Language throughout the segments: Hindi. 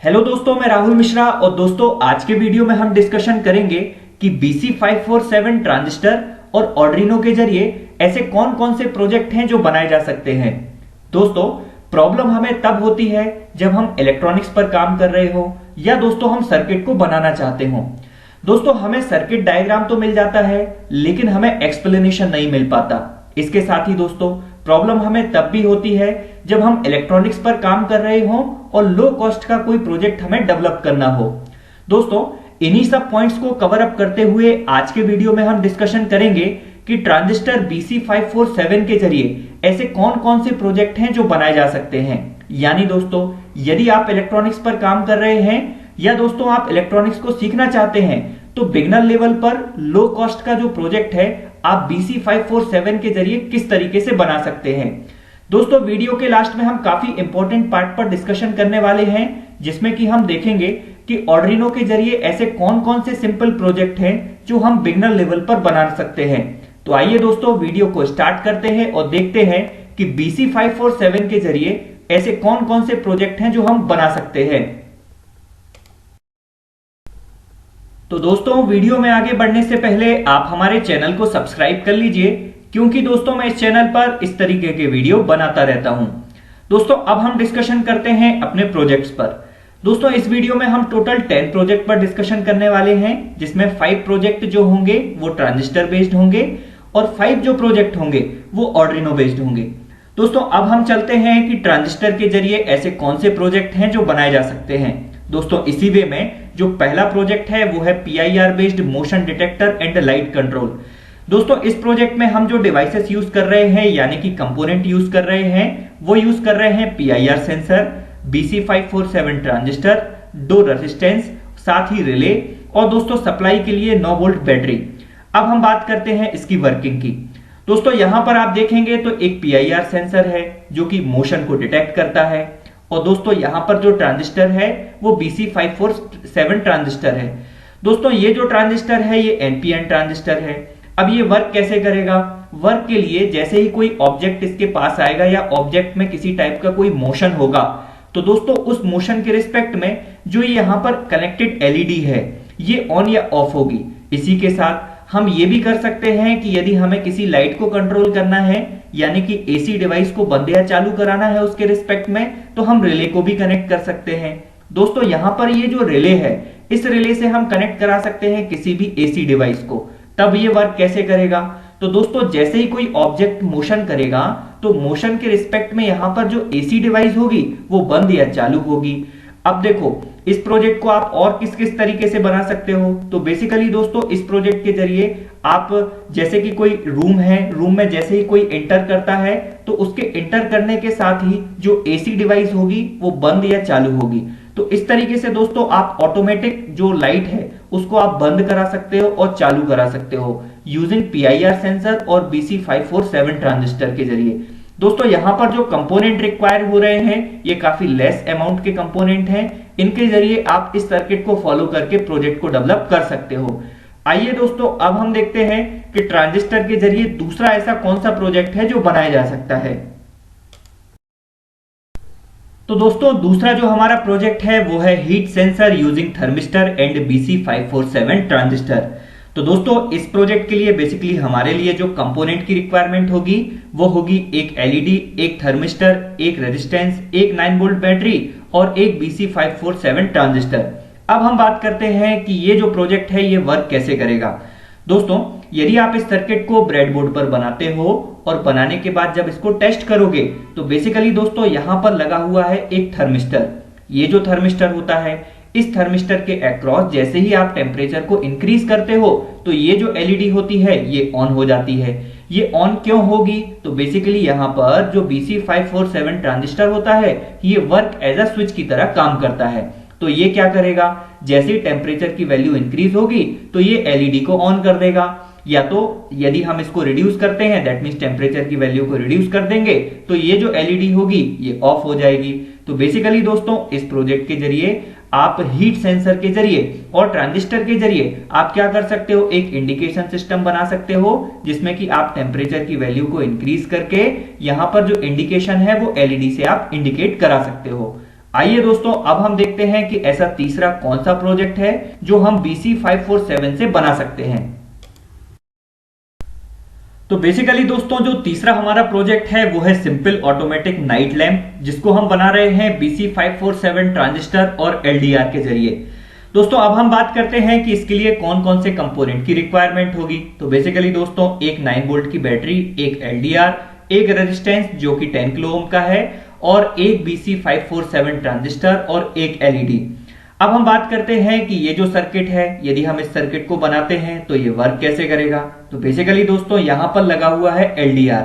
हेलो दोस्तों, मैं राहुल मिश्रा और दोस्तों आज के वीडियो में हम डिस्कशन करेंगे कि BC547 ट्रांजिस्टर और आर्डिनो के जरिए ऐसे कौन कौन से प्रोजेक्ट हैं जो बनाए जा सकते हैं। दोस्तों, प्रॉब्लम हमें तब होती है जब हम इलेक्ट्रॉनिक्स पर काम कर रहे हो या दोस्तों हम सर्किट को बनाना चाहते हो। दोस्तों, हमें सर्किट डायग्राम तो मिल जाता है लेकिन हमें एक्सप्लेनेशन नहीं मिल पाता। इसके साथ ही दोस्तों प्रॉब्लम हमें तब भी होती है जब हम इलेक्ट्रॉनिक्स पर काम कर रहे हो और लो कॉस्ट का कोई प्रोजेक्ट हमें डेवलप करना हो। दोस्तों, इन्हीं सब पॉइंट्स को कवर अप करते हुए आज के वीडियो में हम डिस्कशन करेंगे कि ट्रांजिस्टर BC547 के जरिए ऐसे कौन कौन से प्रोजेक्ट हैं जो बनाए जा सकते हैं। यानी दोस्तों, यदि आप इलेक्ट्रॉनिक्स पर काम कर रहे हैं या दोस्तों आप इलेक्ट्रॉनिक्स को सीखना चाहते हैं तो बिगनर लेवल पर लो कॉस्ट का जो प्रोजेक्ट है आप BC547 के जरिए किस तरीके से बना सकते हैं। दोस्तों, वीडियो के लास्ट में हम काफी इंपॉर्टेंट पार्ट पर डिस्कशन करने वाले हैं जिसमें कि हम देखेंगे कि आर्डिनो के जरिए ऐसे कौन कौन से सिंपल प्रोजेक्ट हैं जो हम बिगनर लेवल पर बना सकते हैं। तो आइए दोस्तों वीडियो को स्टार्ट करते हैं और देखते हैं कि BC547 के जरिए ऐसे कौन कौन से प्रोजेक्ट हैं जो हम बना सकते हैं। तो दोस्तों, वीडियो में आगे बढ़ने से पहले आप हमारे चैनल को सब्सक्राइब कर लीजिए क्योंकि दोस्तों मैं इस चैनल पर इस तरीके के वीडियो बनाता रहता हूं। दोस्तों, अब हम डिस्कशन करते हैं अपने प्रोजेक्ट्स पर। दोस्तों, इस वीडियो में हम टोटल 10 प्रोजेक्ट पर डिस्कशन करने वाले हैं जिसमें 5 प्रोजेक्ट जो होंगे वो ट्रांजिस्टर बेस्ड होंगे और 5 जो प्रोजेक्ट होंगे वो आर्डिनो बेस्ड होंगे। दोस्तों, अब हम चलते हैं कि ट्रांजिस्टर के जरिए ऐसे कौन से प्रोजेक्ट हैं जो बनाए जा सकते हैं। दोस्तों, इसी वे में जो पहला प्रोजेक्ट है वो है PIR based motion detector and light control. दोस्तों, इस प्रोजेक्ट में हम जो डिवाइसेस यूज कर रहे हैं यानी कि कंपोनेंट यूज कर रहे हैं वो यूज कर रहे हैं PIR sensor, BC547 transistor, 2 resistance, साथ ही रिले और दोस्तों सप्लाई के लिए 9 वोल्ट बैटरी। अब हम बात करते हैं इसकी वर्किंग की। दोस्तों, यहां पर आप देखेंगे तो एक PIR सेंसर है जो कि मोशन को डिटेक्ट करता है और दोस्तों यहां पर जो ट्रांजिस्टर है वो BC547 ट्रांजिस्टर है। दोस्तों, ये जो ट्रांजिस्टर है ये NPN ट्रांजिस्टर है। अब ये वर्क कैसे करेगा? वर्क के लिए जैसे ही कोई ऑब्जेक्ट इसके पास आएगा या ऑब्जेक्ट में किसी टाइप का कोई मोशन होगा तो दोस्तों उस मोशन के रिस्पेक्ट में जो यहां पर कनेक्टेड LED है ये ऑन या ऑफ होगी। इसी के साथ हम ये भी कर सकते हैं कि यदि हमें किसी लाइट को कंट्रोल करना है यानी कि AC डिवाइस को बंद या चालू कराना है उसके रिस्पेक्ट में तो हम रिले को भी कनेक्ट कर सकते हैं। दोस्तों, यहां पर ये जो रिले है इस रिले से हम कनेक्ट करा सकते हैं किसी भी AC डिवाइस को। तब ये वर्क कैसे करेगा? तो दोस्तों, जैसे ही कोई ऑब्जेक्ट मोशन करेगा तो मोशन के रिस्पेक्ट में यहां पर जो AC डिवाइस होगी वो बंद या चालू होगी। अब देखो, इस प्रोजेक्ट को आप और किस किस तरीके से बना सकते हो। तो बेसिकली दोस्तों इस प्रोजेक्ट के जरिए आप जैसे कि कोई रूम है, रूम में जैसे ही कोई एंटर करता है तो उसके एंटर करने के साथ ही जो AC डिवाइस होगी वो बंद या चालू होगी। तो इस तरीके से दोस्तों आप ऑटोमेटिक जो लाइट है उसको आप बंद करा सकते हो और चालू करा सकते हो यूजिंग PIR सेंसर और BC547 ट्रांजिस्टर के जरिए। दोस्तों, यहां पर जो कंपोनेंट रिक्वायर हो रहे हैं ये काफी लेस अमाउंट के कंपोनेंट हैं। इनके जरिए आप इस सर्किट को फॉलो करके प्रोजेक्ट को डेवलप कर सकते हो। आइए दोस्तों, अब हम देखते हैं कि ट्रांजिस्टर के जरिए दूसरा ऐसा कौन सा प्रोजेक्ट है जो बनाया जा सकता है। तो दोस्तों, दूसरा जो हमारा प्रोजेक्ट है वो है heat sensor using thermistor and BC547 transistor. तो दोस्तों, इस प्रोजेक्ट के लिए बेसिकली हमारे लिए जो कंपोनेंट की रिक्वायरमेंट होगी वो होगी एक LED, एक थर्मिस्टर, एक रेजिस्टेंस, एक 9 वोल्ट बैटरी और एक BC547 ट्रांजिस्टर। अब हम बात करते हैं कि ये जो प्रोजेक्ट है ये वर्क कैसे करेगा। दोस्तों, यदि आप इस सर्किट को ब्रेडबोर्ड पर बनाते हो और बनाने के बाद जब इसको टेस्ट करोगे तो बेसिकली दोस्तों यहां पर लगा हुआ है एक थर्मिस्टर। ये जो थर्मिस्टर होता है इस थर्मिस्टर के अक्रॉस जैसे ही आप टेम्परेचर को इंक्रीज करते हो तो ये जो LED होती है ये ऑन हो जाती है। ये ऑन क्यों होगी? तो बेसिकली यहां पर जो BC547 ट्रांजिस्टर होता है ये वर्क एज अ स्विच की तरह काम करता है। तो ये क्या करेगा? जैसे ही टेम्परेचर की वैल्यू इंक्रीज होगी तो ये LED को ऑन कर देगा, या तो यदि हम इसको रिड्यूस करते हैं दैट मींस टेम्परेचर की वैल्यू को रिड्यूस कर देंगे तो ये जो LED होगी ये ऑफ हो जाएगी। तो बेसिकली दोस्तों इस प्रोजेक्ट के जरिए आप हीट सेंसर के जरिए और ट्रांजिस्टर के जरिए आप क्या कर सकते हो, एक इंडिकेशन सिस्टम बना सकते हो जिसमें कि आप टेम्परेचर की वैल्यू को इंक्रीज करके यहां पर जो इंडिकेशन है वो LED से आप इंडिकेट करा सकते हो। आइए दोस्तों अब हम देखते हैं कि ऐसा तीसरा कौन सा प्रोजेक्ट है जो हम BC547 से बना सकते हैं। तो बेसिकली दोस्तों जो तीसरा हमारा प्रोजेक्ट है वो है सिंपल ऑटोमेटिक नाइट लैंप, जिसको हम बना रहे हैं BC547 ट्रांजिस्टर और LDR के जरिए। दोस्तों अब हम बात करते हैं कि इसके लिए कौन कौन से कंपोनेंट की रिक्वायरमेंट होगी। तो बेसिकली दोस्तों एक 9 वोल्ट की बैटरी, एक LDR, एक रेजिस्टेंस जो कि 10 किलो ओम का है और एक BC547 ट्रांजिस्टर और एक LED। अब हम बात करते हैं कि ये जो सर्किट है, यदि हम इस सर्किट को बनाते हैं तो ये वर्क कैसे करेगा। तो बेसिकली दोस्तों यहां पर लगा हुआ है LDR।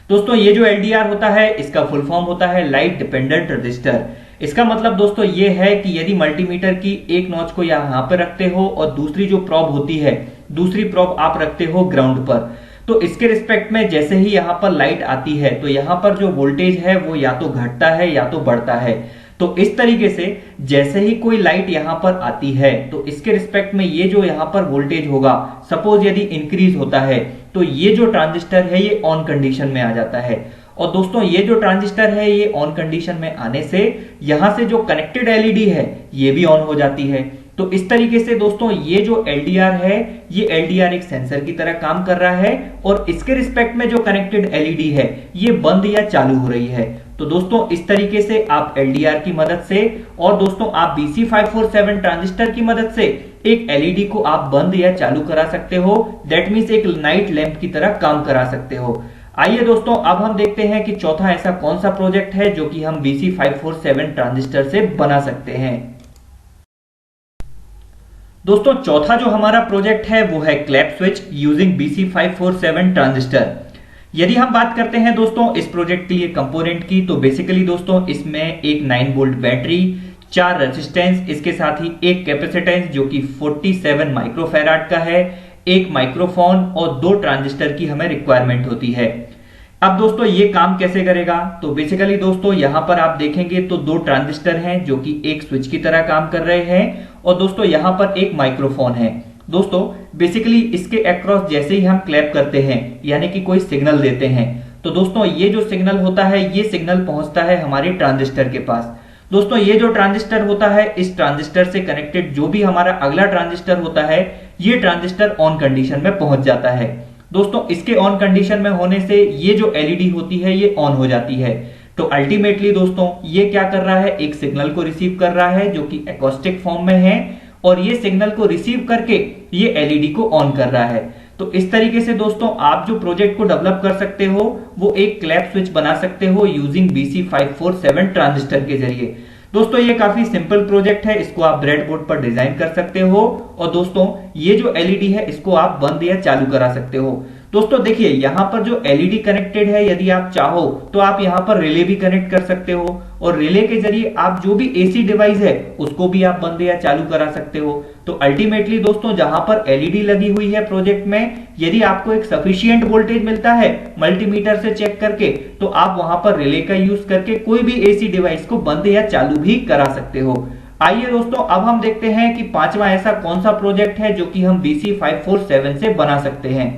दोस्तों ये जो LDR होता है इसका फुल फॉर्म होता है लाइट डिपेंडेंट रजिस्टर। इसका मतलब दोस्तों ये है कि यदि मल्टीमीटर की एक नॉच को यहां पर रखते हो और दूसरी जो प्रोब होती है, दूसरी प्रोब आप रखते हो ग्राउंड पर, तो इसके रिस्पेक्ट में जैसे ही यहां पर लाइट आती है तो यहां पर जो वोल्टेज है वो या तो घटता है या तो बढ़ता है। तो इस तरीके से जैसे ही कोई लाइट यहां पर आती है तो इसके रिस्पेक्ट में ये जो यहां पर वोल्टेज होगा, सपोज यदि इंक्रीज होता है तो ये जो ट्रांजिस्टर है ये ऑन कंडीशन में आ जाता है। और दोस्तों ये जो ट्रांजिस्टर है ये ऑन कंडीशन में आने से यहां से जो कनेक्टेड LED है ये भी ऑन हो जाती है। तो इस तरीके से दोस्तों ये जो LDR है, ये LDR एक सेंसर की तरह काम कर रहा है और इसके रिस्पेक्ट में जो कनेक्टेड LED है ये बंद या चालू हो रही है। तो दोस्तों इस तरीके से आप LDR की मदद से और दोस्तों आप BC547 ट्रांजिस्टर की मदद से एक LED को आप बंद या चालू करा सकते हो। दैट मीन्स एक नाइट लैंप की तरह काम करा सकते हो। आइए दोस्तों अब हम देखते हैं कि चौथा ऐसा कौन सा प्रोजेक्ट है जो कि हम BC547 ट्रांजिस्टर से बना सकते हैं। दोस्तों चौथा जो हमारा प्रोजेक्ट है वो है clap switch using BC547 transistor. यदि हम बात करते हैं दोस्तों इस प्रोजेक्ट के लिए कंपोनेंट की, तो बेसिकली दोस्तों इसमें एक 9 वोल्ट बैटरी, 4 रेजिस्टेंस, इसके साथ ही एक कैपेसिटेंस जो कि 47 माइक्रोफैराड का है, एक माइक्रोफोन और 2 ट्रांजिस्टर की हमें रिक्वायरमेंट होती है। अब दोस्तों ये काम कैसे करेगा, तो बेसिकली दोस्तों यहां पर आप देखेंगे तो 2 ट्रांजिस्टर हैं जो कि एक स्विच की तरह काम कर रहे हैं और दोस्तों यहां पर एक माइक्रोफोन है। दोस्तों बेसिकली इसके अक्रॉस जैसे ही हम क्लैप करते हैं यानी कि कोई सिग्नल देते हैं तो दोस्तों ये जो सिग्नल होता है ये सिग्नल पहुंचता है हमारे ट्रांजिस्टर के पास। दोस्तों ये जो ट्रांजिस्टर होता है, इस ट्रांजिस्टर से कनेक्टेड जो भी हमारा अगला ट्रांजिस्टर होता है ये ट्रांजिस्टर ऑन कंडीशन में पहुंच जाता है। दोस्तों इसके ऑन कंडीशन में होने से ये जो LED होती है ये ऑन हो जाती है। तो अल्टीमेटली दोस्तों ये क्या कर रहा है, एक सिग्नल को रिसीव कर रहा है जो कि एकॉस्टिक फॉर्म में है और ये सिग्नल को रिसीव करके ये LED को ऑन कर रहा है। तो इस तरीके से दोस्तों आप जो प्रोजेक्ट को डेवलप कर सकते हो वो एक क्लैप स्विच बना सकते हो यूजिंग BC547 ट्रांजिस्टर के जरिए। दोस्तों ये काफी सिंपल प्रोजेक्ट है, इसको आप ब्रेडबोर्ड पर डिजाइन कर सकते हो और दोस्तों ये जो LED है इसको आप बंद या चालू करा सकते हो। दोस्तों देखिए यहाँ पर जो LED कनेक्टेड है, यदि आप चाहो तो आप यहाँ पर रिले भी कनेक्ट कर सकते हो और रिले के जरिए आप जो भी AC डिवाइस है उसको भी आप बंद या चालू करा सकते हो। तो अल्टीमेटली दोस्तों जहां पर LED लगी हुई है प्रोजेक्ट में, यदि आपको एक सफिशिएंट वोल्टेज मिलता है मल्टीमीटर से चेक करके तो आप वहां पर रिले का यूज करके कोई भी AC डिवाइस को बंद या चालू भी करा सकते हो। आइए दोस्तों अब हम देखते हैं कि पांचवा ऐसा कौन सा प्रोजेक्ट है जो कि हम BC547 से बना सकते हैं।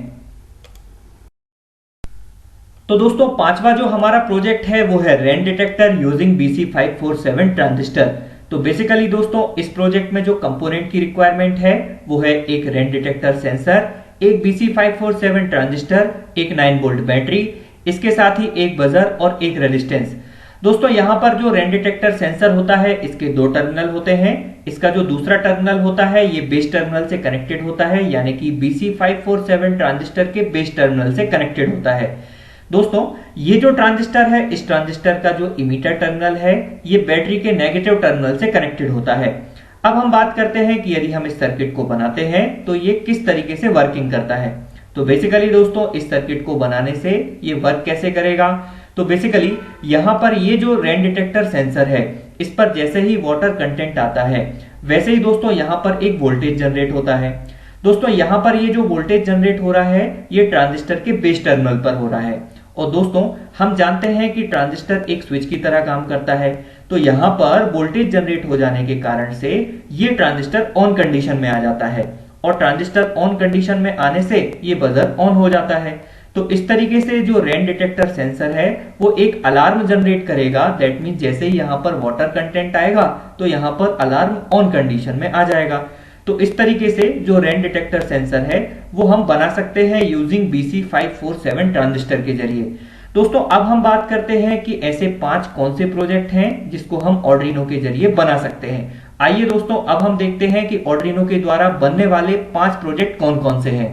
तो दोस्तों पांचवा जो हमारा प्रोजेक्ट है वो है rain detector using BC547 transistor. तो बेसिकली दोस्तों इस प्रोजेक्ट में जो कंपोनेंट की रिक्वायरमेंट है वो है एक रेन डिटेक्टर सेंसर, एक BC547 ट्रांजिस्टर, एक 9 वोल्ट बैटरी, इसके साथ ही एक बजर और एक रेजिस्टेंस। दोस्तों यहां पर जो रेन डिटेक्टर सेंसर होता है इसके 2 टर्मिनल होते हैं। इसका जो दूसरा टर्मिनल होता है ये बेस टर्मिनल से कनेक्टेड होता है, यानी कि BC547 ट्रांजिस्टर के बेस टर्मिनल से कनेक्टेड होता है। दोस्तों ये जो ट्रांजिस्टर है, इस ट्रांजिस्टर का जो इमीटर टर्मिनल है ये बैटरी के नेगेटिव टर्मिनल से कनेक्टेड होता है। अब हम बात करते हैं कि यदि हम इस सर्किट को बनाते हैं तो ये किस तरीके से वर्किंग करता है। तो बेसिकली दोस्तों इस सर्किट को बनाने से ये वर्क कैसे करेगा, तो बेसिकली यहां पर ये जो रेन डिटेक्टर सेंसर है इस पर जैसे ही वाटर कंटेंट आता है वैसे ही दोस्तों यहां पर एक वोल्टेज जनरेट होता है। दोस्तों यहां पर ये जो वोल्टेज जनरेट हो रहा है ये ट्रांजिस्टर के बेस टर्मिनल पर हो रहा है और दोस्तों हम जानते हैं कि ट्रांजिस्टर एक स्विच की तरह काम करता है। तो यहां पर वोल्टेज जनरेट हो जाने के कारण से ये ट्रांजिस्टर ऑन कंडीशन में आ जाता है और ट्रांजिस्टर ऑन कंडीशन में आने से ये बजर ऑन हो जाता है। तो इस तरीके से जो रेन डिटेक्टर सेंसर है वो एक अलार्म जनरेट करेगा। दैट मीन जैसे ही यहाँ पर वाटर कंटेंट आएगा तो यहाँ पर अलार्म ऑन कंडीशन में आ जाएगा। तो इस तरीके से जो रेन डिटेक्टर सेंसर है वो हम बना सकते हैं यूजिंग BC547 ट्रांजिस्टर के जरिए। दोस्तों अब हम बात करते हैं कि ऐसे 5 कौन से प्रोजेक्ट हैं जिसको हम आर्डिनो के जरिए बना सकते हैं। आइए दोस्तों अब हम देखते हैं कि आर्डिनो के द्वारा बनने वाले 5 प्रोजेक्ट कौन कौन से हैं।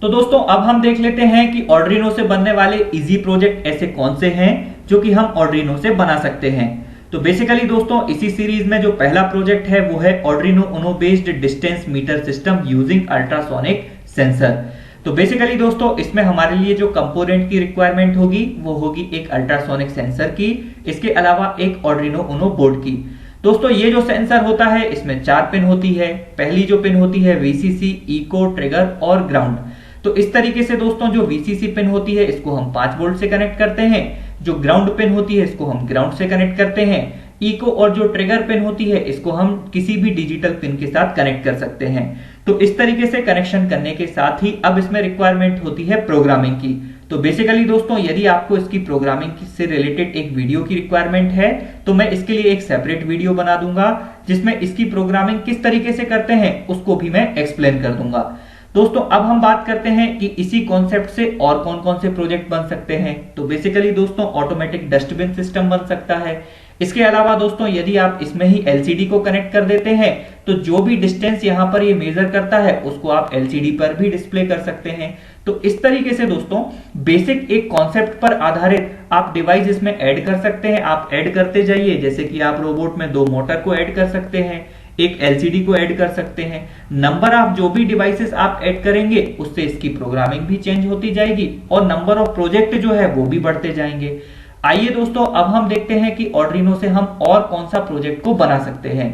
तो दोस्तों अब हम देख लेते हैं कि आर्डिनो से बनने वाले इजी प्रोजेक्ट ऐसे कौन से हैं जो कि हम आर्डिनो से बना सकते हैं। तो बेसिकली दोस्तों इसी सीरीज में जो पहला प्रोजेक्ट है वो है Arduino Uno based distance meter system using ultrasonic sensor. तो बेसिकली दोस्तों इसमें हमारे लिए जो कंपोनेंट की रिक्वायरमेंट होगी वो होगी एक अल्ट्रासोनिक सेंसर की, इसके अलावा एक आर्डिनो उनो बोर्ड की। दोस्तों ये जो सेंसर होता है इसमें 4 पिन होती है। पहली जो पिन होती है VCC, इको, ट्रिगर और ग्राउंड। तो इस तरीके से दोस्तों जो VCC पिन होती है इसको हम 5 वोल्ट से कनेक्ट करते हैं, जो ग्राउंड पिन होती है इसको हम ग्राउंड से कनेक्ट करते हैं, इको और जो ट्रिगर पिन होती है इसको हम किसी भी डिजिटल पिन के साथ कनेक्ट कर सकते हैं। तो इस तरीके से कनेक्शन करने के साथ ही अब इसमें रिक्वायरमेंट होती है प्रोग्रामिंग की। तो बेसिकली दोस्तों यदि आपको इसकी प्रोग्रामिंग से रिलेटेड एक वीडियो की रिक्वायरमेंट है तो मैं इसके लिए एक सेपरेट वीडियो बना दूंगा जिसमें इसकी प्रोग्रामिंग किस तरीके से करते हैं उसको भी मैं एक्सप्लेन कर दूंगा। दोस्तों अब हम बात करते हैं कि इसी कॉन्सेप्ट से और कौन कौन से प्रोजेक्ट बन सकते हैं। तो बेसिकली दोस्तों ऑटोमेटिक डस्टबिन सिस्टम बन सकता है। इसके अलावा दोस्तों यदि आप इसमें ही LCD को कनेक्ट कर देते हैं तो जो भी डिस्टेंस यहां पर ये मेजर करता है उसको आप LCD पर भी डिस्प्ले कर सकते हैं। तो इस तरीके से दोस्तों बेसिक एक कॉन्सेप्ट पर आधारित आप डिवाइस इसमें ऐड कर सकते हैं। आप ऐड करते जाइए, जैसे कि आप रोबोट में 2 मोटर को ऐड कर सकते हैं, एक LCD को ऐड कर सकते हैं। नंबर ऑफ जो भी डिवाइसेस आप ऐड करेंगे उससे इसकी प्रोग्रामिंग भी चेंज होती जाएगी और नंबर ऑफ प्रोजेक्ट जो है वो भी बढ़ते जाएंगे। आइए दोस्तों अब हम देखते हैं कि आर्डिनो से हम और कौन सा प्रोजेक्ट को बना सकते हैं।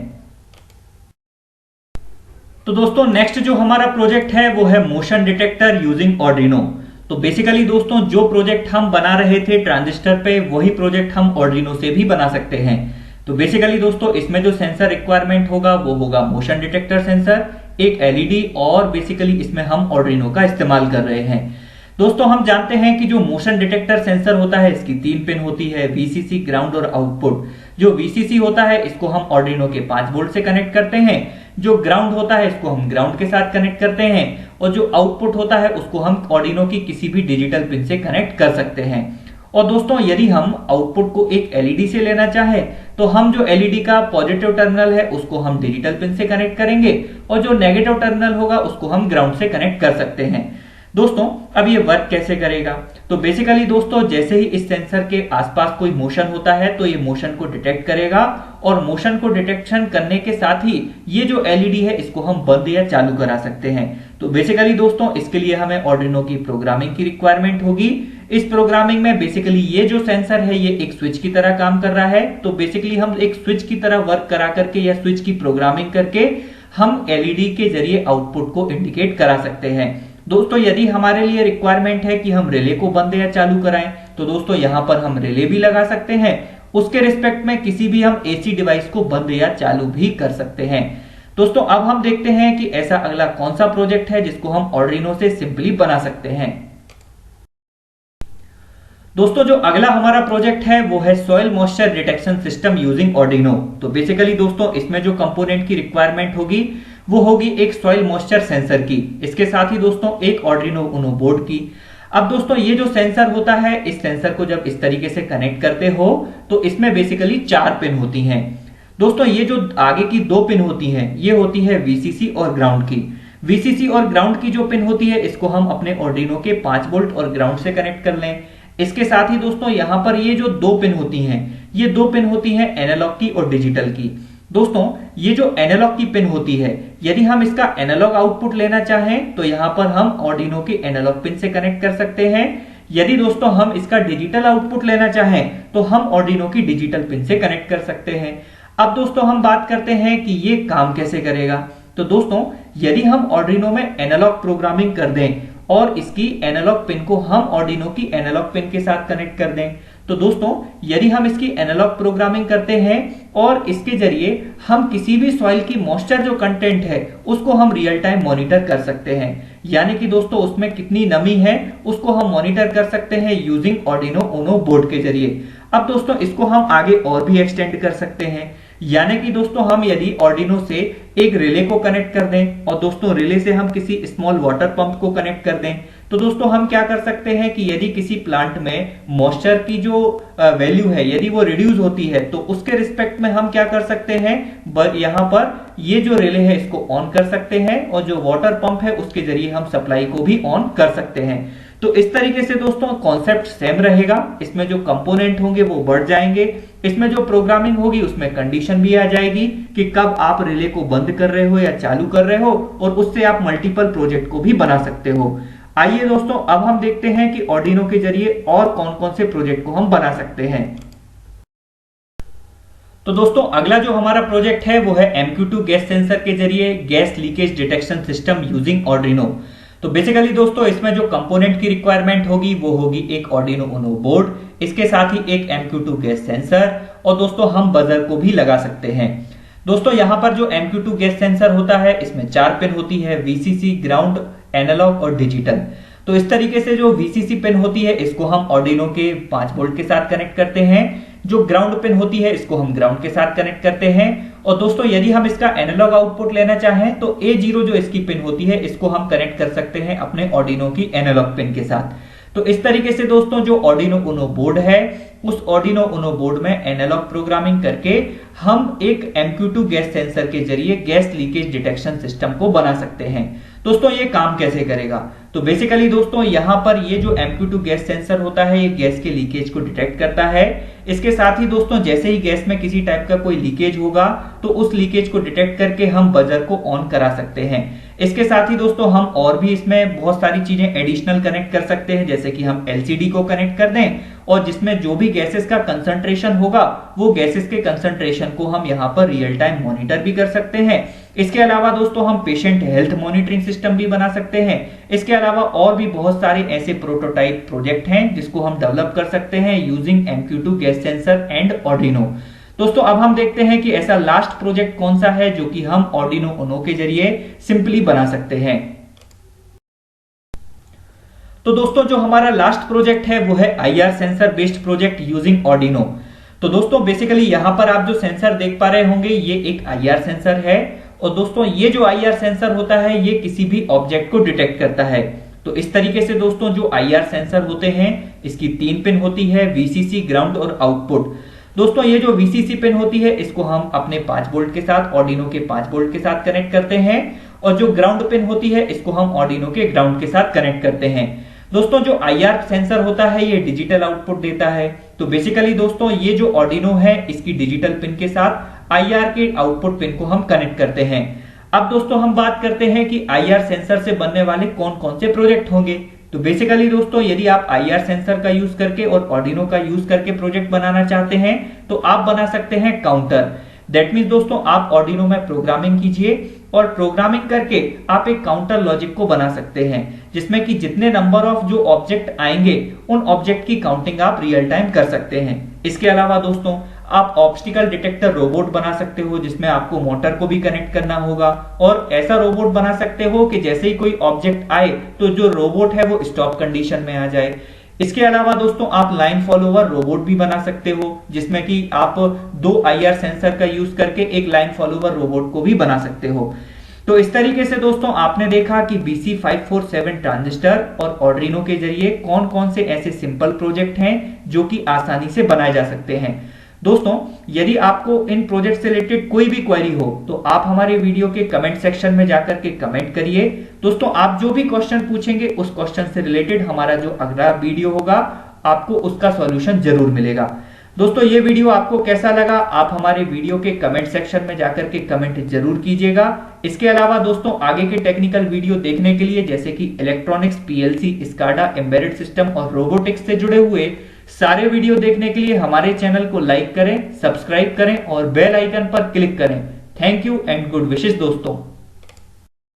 तो दोस्तों नेक्स्ट जो हमारा प्रोजेक्ट है वो है मोशन डिटेक्टर यूजिंग आर्डिनो। तो बेसिकली दोस्तों जो प्रोजेक्ट हम बना रहे थे ट्रांजिस्टर पे वही प्रोजेक्ट हम आर्डिनो से भी बना सकते हैं। तो बेसिकली दोस्तों इसमें जो सेंसर रिक्वायरमेंट होगा वो होगा मोशन डिटेक्टर सेंसर, एक LED और बेसिकली इसमें हम आर्डिनो का इस्तेमाल कर रहे हैं। दोस्तों हम जानते हैं कि जो मोशन डिटेक्टर सेंसर होता है इसकी 3 पिन होती है, VCC, ग्राउंड और आउटपुट। जो VCC होता है इसको हम आर्डिनो के 5 वोल्ट से कनेक्ट करते हैं, जो ग्राउंड होता है इसको हम ग्राउंड के साथ कनेक्ट करते हैं और जो आउटपुट होता है उसको हम आर्डिनो की किसी भी डिजिटल पिन से कनेक्ट कर सकते हैं। और दोस्तों यदि हम आउटपुट को एक LED से लेना चाहे तो हम जो LED का पॉजिटिव टर्मिनल है उसको हम डिजिटल पिन से कनेक्ट करेंगे और जो नेगेटिव टर्मिनल होगा उसको हम ग्राउंड से कनेक्ट कर सकते हैं। दोस्तों अब ये वर्क कैसे करेगा? तो बेसिकली दोस्तों जैसे ही इस सेंसर के आसपास कोई मोशन होता है तो ये मोशन को डिटेक्ट करेगा और मोशन को डिटेक्शन करने के साथ ही ये जो LED है इसको हम बंद या चालू करा सकते हैं। तो बेसिकली दोस्तों इसके लिए हमें आर्डिनो की प्रोग्रामिंग की रिक्वायरमेंट होगी। इस प्रोग्रामिंग में बेसिकली ये जो सेंसर है ये एक स्विच की तरह काम कर रहा है। तो बेसिकली हम एक स्विच की तरह वर्क करा करके या स्विच की प्रोग्रामिंग करके हम LED के जरिए आउटपुट को इंडिकेट करा सकते हैं। दोस्तों यदि हमारे लिए रिक्वायरमेंट है कि हम रिले को बंद या चालू कराएं तो दोस्तों यहां पर हम रिले भी लगा सकते हैं। उसके रिस्पेक्ट में किसी भी हम AC डिवाइस को बंद या चालू भी कर सकते हैं। दोस्तों अब हम देखते हैं कि ऐसा अगला कौन सा प्रोजेक्ट है जिसको हम आर्डिनो से सिंपली बना सकते हैं। दोस्तों जो अगला हमारा प्रोजेक्ट है वो है soil moisture detection system using Arduino. तो बेसिकली दोस्तों इसमें जो कंपोनेंट की रिक्वायरमेंट होगी वो होगी एक सॉइल मॉइस्चर सेंसर की, इसके साथ ही दोस्तों एक आर्डिनो उनो बोर्ड की। अब दोस्तों ये जो सेंसर होता है इस सेंसर को जब इस तरीके से कनेक्ट करते हो तो इसमें बेसिकली 4 पिन होती हैं। दोस्तों ये जो आगे की 2 पिन होती हैं ये होती है VCC और ग्राउंड की। VCC और ग्राउंड की जो पिन होती है इसको हम अपने आर्डिनो के 5 वोल्ट और ग्राउंड से कनेक्ट कर लें। इसके साथ ही दोस्तों यहां पर ये जो 2 पिन होती हैं ये 2 पिन होती हैं एनालॉग की और डिजिटल की। दोस्तों ये जो एनालॉग की पिन होती है यदि हम इसका एनालॉग आउटपुट लेना चाहें तो यहां पर हम आर्डिनो के एनालॉग पिन से कनेक्ट कर सकते हैं। यदि दोस्तों हम इसका डिजिटल आउटपुट लेना चाहें तो हम आर्डिनो की डिजिटल पिन से कनेक्ट कर सकते हैं। अब दोस्तों हम बात करते हैं कि ये काम कैसे करेगा। तो दोस्तों यदि हम आर्डिनो में एनालॉग प्रोग्रामिंग कर दें और इसकी एनालॉग पिन को हम आर्डिनो की एनालॉग पिन के साथ कनेक्ट कर दें तो दोस्तों यदि हम इसकी एनालॉग प्रोग्रामिंग करते हैं और इसके जरिए हम किसी भी सॉइल की मॉइस्चर जो कंटेंट है उसको हम रियल टाइम मॉनिटर कर सकते हैं। यानी कि दोस्तों उसमें कितनी नमी है उसको हम मॉनिटर कर सकते हैं यूजिंग आर्डिनो उनो बोर्ड के जरिए। अब दोस्तों इसको हम आगे और भी एक्सटेंड कर सकते हैं, यानी कि दोस्तों हम यदि आर्डिनो से एक रिले को कनेक्ट कर दें और दोस्तों रिले से हम किसी स्मॉल वाटर पंप को कनेक्ट कर दें, तो दोस्तों हम क्या कर सकते हैं कि यदि किसी प्लांट में मॉइस्चर की जो वैल्यू है यदि वो रिड्यूस होती है तो उसके रिस्पेक्ट में हम क्या कर सकते हैं, यहां पर ये जो रिले है इसको ऑन कर सकते हैं और जो वाटर पंप है उसके जरिए हम सप्लाई को भी ऑन कर सकते हैं। तो इस तरीके से दोस्तों कॉन्सेप्ट सेम रहेगा, इसमें जो कंपोनेंट होंगे वो बढ़ जाएंगे, इसमें जो प्रोग्रामिंग होगी उसमें कंडीशन भी आ जाएगी कि कब आप रिले को बंद कर रहे हो या चालू कर रहे हो, और उससे आप मल्टीपल प्रोजेक्ट को भी बना सकते हो। आइए दोस्तों अब हम देखते हैं कि आर्डिनो के जरिए और कौन कौन से प्रोजेक्ट को हम बना सकते हैं। तो दोस्तों अगला जो हमारा प्रोजेक्ट है वो है MQ2 गैस सेंसर के जरिए gas leakage detection system using Arduino. तो बेसिकली दोस्तों इसमें जो कंपोनेंट की रिक्वायरमेंट होगी वो होगी एक आर्डिनो उनो बोर्ड, इसके साथ ही एक MQ2 गैस सेंसर, और दोस्तों हम बजर को भी लगा सकते हैं। दोस्तों यहां पर जो MQ2 गैस सेंसर होता है इसमें 4 पिन होती है, VCC, ग्राउंड, एनालॉग और डिजिटल। तो इस तरीके से जो VCC पिन होती है इसको हम आर्डिनो के 5 वोल्ट के साथ कनेक्ट करते हैं, जो ग्राउंड पिन होती है इसको हम ग्राउंड के साथ कनेक्ट करते हैं, और दोस्तों यदि हम इसका एनालॉग आउटपुट लेना चाहें तो A0 जो इसकी पिन होती है इसको हम कनेक्ट कर सकते हैं अपने आर्डिनो की एनालॉग पिन के साथ। तो इस तरीके से दोस्तों जो आर्डिनो उनो बोर्ड है उस आर्डिनो उनो बोर्ड में एनालॉग प्रोग्रामिंग करके हम एक MQ2 गैस सेंसर के जरिए गैस लीकेज डिटेक्शन सिस्टम को बना सकते हैं। दोस्तों ये काम कैसे करेगा, तो बेसिकली दोस्तों यहां पर ये जो MQ2 गैस सेंसर होता है ये गैस के लीकेज को डिटेक्ट करता है। इसके साथ ही दोस्तों जैसे ही गैस में किसी टाइप का कोई लीकेज होगा तो उस लीकेज को डिटेक्ट करके हम बजर को ऑन करा सकते हैं। इसके साथ ही दोस्तों हम और भी इसमें बहुत सारी चीजें एडिशनल कनेक्ट कर सकते हैं, जैसे कि हम LCD को कनेक्ट कर दें और जिसमें जो भी गैसेस का कंसंट्रेशन होगा वो गैसेस के कंसंट्रेशन को हम यहाँ पर रियल टाइम मॉनिटर भी कर सकते हैं। इसके अलावा दोस्तों हम पेशेंट हेल्थ मॉनिटरिंग सिस्टम भी बना सकते हैं। इसके अलावा और भी बहुत सारे ऐसे प्रोटोटाइप प्रोजेक्ट हैं जिसको हम डेवलप कर सकते हैं using MQ2 gas sensor and Arduino. दोस्तों अब हम देखते हैं कि ऐसा लास्ट प्रोजेक्ट कौन सा है जो कि हम आर्डिनो उनो के जरिए सिंपली बना सकते हैं। तो दोस्तों जो हमारा लास्ट प्रोजेक्ट है वो है IR sensor based project using Arduino. तो दोस्तों बेसिकली यहां पर आप जो सेंसर देख पा रहे होंगे ये एक IR सेंसर है, और दोस्तों ये जो IR सेंसर होता है ये किसी भी ऑब्जेक्ट को डिटेक्ट करता है। तो इस तरीके से दोस्तों जो IR सेंसर होते हैं इसकी 3 पिन होती है, VCC, ग्राउंड और आउटपुट। दोस्तों ये जो VCC पिन होती है इसको हम अपने 5 वोल्ट के साथ आर्डिनो के 5 वोल्ट के साथ कनेक्ट करते हैं, और जो ग्राउंड पिन होती है इसको हम आर्डिनो के ग्राउंड के साथ कनेक्ट करते हैं। दोस्तों जो IR सेंसर होता है ये डिजिटल आउटपुट देता है। तो बेसिकली दोस्तों ये जो आर्डिनो है इसकी डिजिटल पिन के साथ IR के आउटपुट पिन को हम कनेक्ट करते हैं। अब दोस्तों हम बात करते हैं कि IR सेंसर से बनने वाले कौन कौन से प्रोजेक्ट होंगे। तो बेसिकली दोस्तों यदि आप IR सेंसर का यूज करके और आर्डिनो का यूज करके प्रोजेक्ट बनाना चाहते हैं तो आप बना सकते हैं काउंटर। दैट मीन्स दोस्तों आप आर्डिनो में प्रोग्रामिंग कीजिए और प्रोग्रामिंग करके आप एक काउंटर लॉजिक को बना सकते हैं जिसमें कि जितने नंबर ऑफ जो ऑब्जेक्ट आएंगे उन ऑब्जेक्ट की काउंटिंग आप रियल टाइम कर सकते हैं। इसके अलावा दोस्तों आप ऑब्स्टिकल डिटेक्टर रोबोट बना सकते हो जिसमें आपको मोटर को भी कनेक्ट करना होगा, और ऐसा रोबोट बना सकते हो कि जैसे ही कोई ऑब्जेक्ट आए तो जो रोबोट है वो स्टॉप कंडीशन में आ जाए। इसके अलावा दोस्तों आप लाइन फॉलोवर रोबोट भी बना सकते हो जिसमें कि आप 2 IR सेंसर का यूज करके एक लाइन फॉलोवर रोबोट को भी बना सकते हो। तो इस तरीके से दोस्तों आपने देखा कि BC547 ट्रांजिस्टर और आर्डिनो के जरिए कौन कौन से ऐसे सिंपल प्रोजेक्ट हैं जो कि आसानी से बनाए जा सकते हैं। दोस्तों यदि आपको इन प्रोजेक्ट से रिलेटेड कोई भी क्वेरी हो तो आप हमारे वीडियो के कमेंट सेक्शन में जाकर के कमेंट करिए। दोस्तों आप जो भी क्वेश्चन पूछेंगे उस क्वेश्चन से रिलेटेड हमारा जो अगला वीडियो होगा आपको उसका सॉल्यूशन जरूर मिलेगा। दोस्तों ये वीडियो आपको कैसा लगा आप हमारे वीडियो के कमेंट सेक्शन में जाकर के कमेंट जरूर कीजिएगा। इसके अलावा दोस्तों आगे के टेक्निकल वीडियो देखने के लिए जैसे कि electronics, PLC, SCADA, embedded system और रोबोटिक्स से जुड़े हुए सारे वीडियो देखने के लिए हमारे चैनल को लाइक करें, सब्सक्राइब करें और बेल आइकन पर क्लिक करें। Thank you and good wishes दोस्तों।